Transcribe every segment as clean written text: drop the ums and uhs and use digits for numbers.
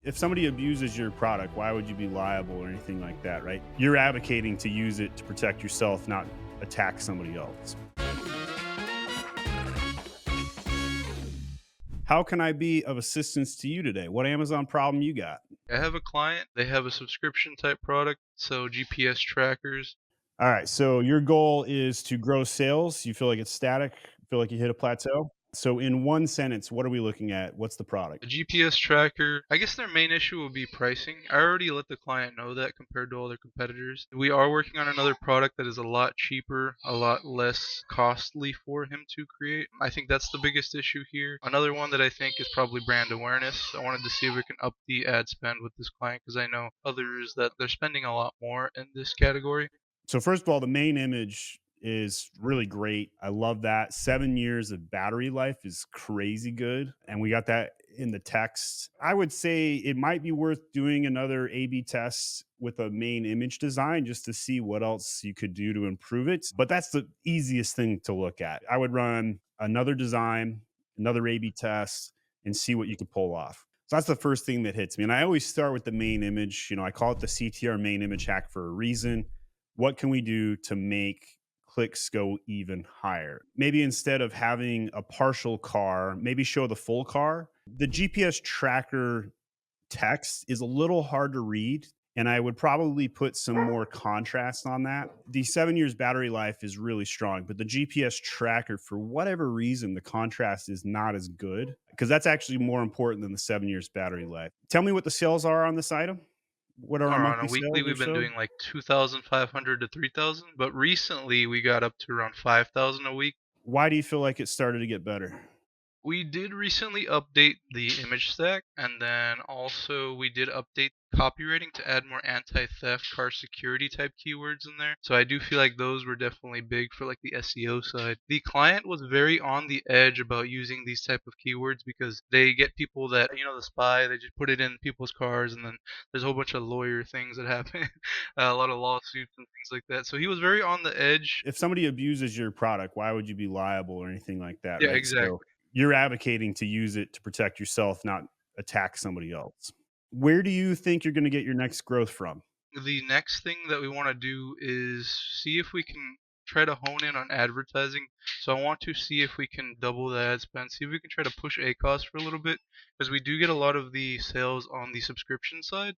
If somebody abuses your product, why would you be liable or anything like that, right? You're advocating to use it to protect yourself, not attack somebody else. How can I be of assistance to you today? What Amazon problem you got? I have a client, they have a subscription type product, so GPS trackers. All right. So your goal is to grow sales. You feel like it's static, feel like you hit a plateau. So, in one sentence, what are we looking at? What's the product? A GPS tracker, I guess their main issue will be pricing. I already let the client know that compared to all their competitors. We are working on another product that is a lot cheaper, a lot less costly for him to create. I think that's the biggest issue here. Another one that I think is probably brand awareness. I wanted to see if we can up the ad spend with this client because I know others that they're spending a lot more in this category. So first of all, the main image is really great. I love that. 7 years of battery life is crazy good, and we got that in the text. I would say it might be worth doing another A/B test with a main image design just to see what else you could do to improve it. But that's the easiest thing to look at. I would run another design, another A/B test, and see what you could pull off. So that's the first thing that hits me. And I always start with the main image. I call it the CTR main image hack for a reason. What can we do to make clicks go even higher? Maybe instead of having a partial car, maybe show the full car. The GPS tracker text is a little hard to read, and I would probably put some more contrast on that. The 7 years battery life is really strong, but the GPS tracker, for whatever reason, the contrast is not as good because that's actually more important than the 7 years battery life. Tell me what the sales are on this item. What are our Or on a monthly weekly, sales or we've been so? doing like 2,500 to 3,000, but recently we got up to around 5,000 a week. Why do you feel like it started to get better? We did recently update the image stack, and then also we did update copywriting to add more anti-theft, car security type keywords in there. So I do feel like those were definitely big for like the SEO side. The client was very on the edge about using these type of keywords because they get people that, the spy, they just put it in people's cars and then there's a whole bunch of lawyer things that happen, a lot of lawsuits and things like that. So he was very on the edge. If somebody abuses your product, why would you be liable or anything like that, Yeah, right? So exactly. you're advocating to use it to protect yourself, not attack somebody else. Where do you think you're going to get your next growth from? The next thing that we want to do is see if we can try to hone in on advertising. So I want to see if we can double the ad spend, see if we can try to push ACOS for a little bit because we do get a lot of the sales on the subscription side.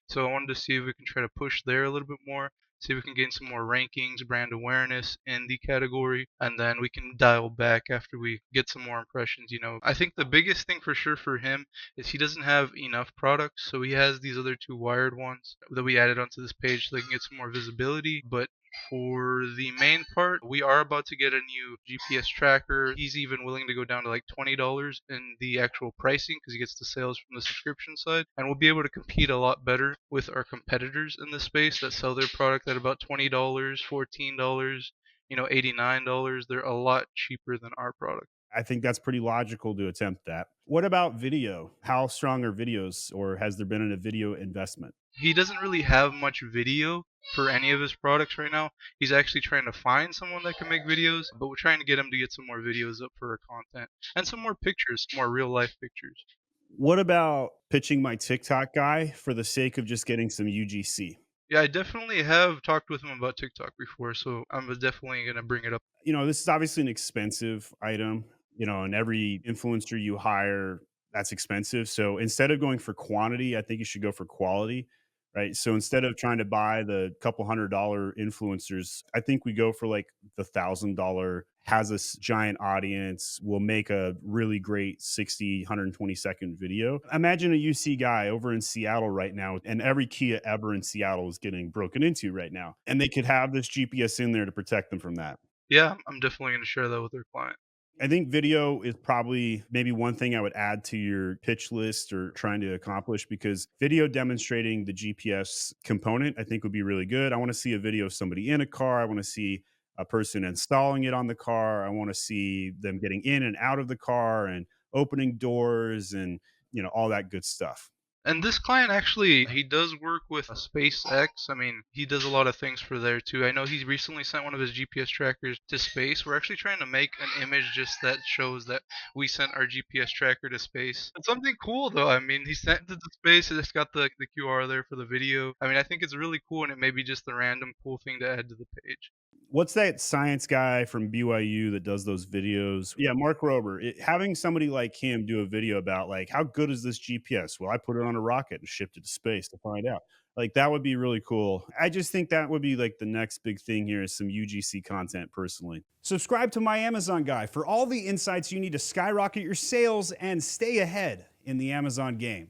So I wanted to see if we can try to push there a little bit more, see if we can gain some more rankings, brand awareness in the category, and then we can dial back after we get some more impressions. I think the biggest thing for sure for him is he doesn't have enough products, so he has these other two wired ones that we added onto this page so they can get some more visibility. But for the main part, we are about to get a new GPS tracker. He's even willing to go down to like $20 in the actual pricing because he gets the sales from the subscription side. And we'll be able to compete a lot better with our competitors in this space that sell their product at about $20, $14, $89. They're a lot cheaper than our product. I think that's pretty logical to attempt that. What about video? How strong are videos, or has there been a video investment? He doesn't really have much video for any of his products right now. He's actually trying to find someone that can make videos, but we're trying to get him to get some more videos up for our content and some more pictures, some more real life pictures. What about pitching my TikTok guy for the sake of just getting some UGC? Yeah, I definitely have talked with him about TikTok before, so I'm definitely gonna bring it up. This is obviously an expensive item, and every influencer you hire, that's expensive. So instead of going for quantity, I think you should go for quality, right? So instead of trying to buy the couple $100 influencers, I think we go for like the $1,000, has a giant audience, will make a really great 60, 120-second video. Imagine a UC guy over in Seattle right now, and every Kia ever in Seattle is getting broken into right now. And they could have this GPS in there to protect them from that. Yeah, I'm definitely gonna share that with our client. I think video is probably maybe one thing I would add to your pitch list or trying to accomplish, because video demonstrating the GPS component, I think, would be really good. I want to see a video of somebody in a car. I want to see a person installing it on the car. I want to see them getting in and out of the car and opening doors and all that good stuff. And this client actually, he does work with SpaceX. I mean, he does a lot of things for there too. I know he recently sent one of his GPS trackers to space. We're actually trying to make an image just that shows that we sent our GPS tracker to space. It's something cool though. I mean, he sent it to space. It's got the QR there for the video. I mean, I think it's really cool, and it may be just a random cool thing to add to the page. What's that science guy from BYU that does those videos? Yeah, Mark Rober. Having somebody like him do a video about like how good is this GPS? Well, I put it on a rocket and shipped it to space to find out. Like that would be really cool. I just think that would be like the next big thing here is some UGC content personally. Subscribe to my Amazon guy for all the insights you need to skyrocket your sales and stay ahead in the Amazon game.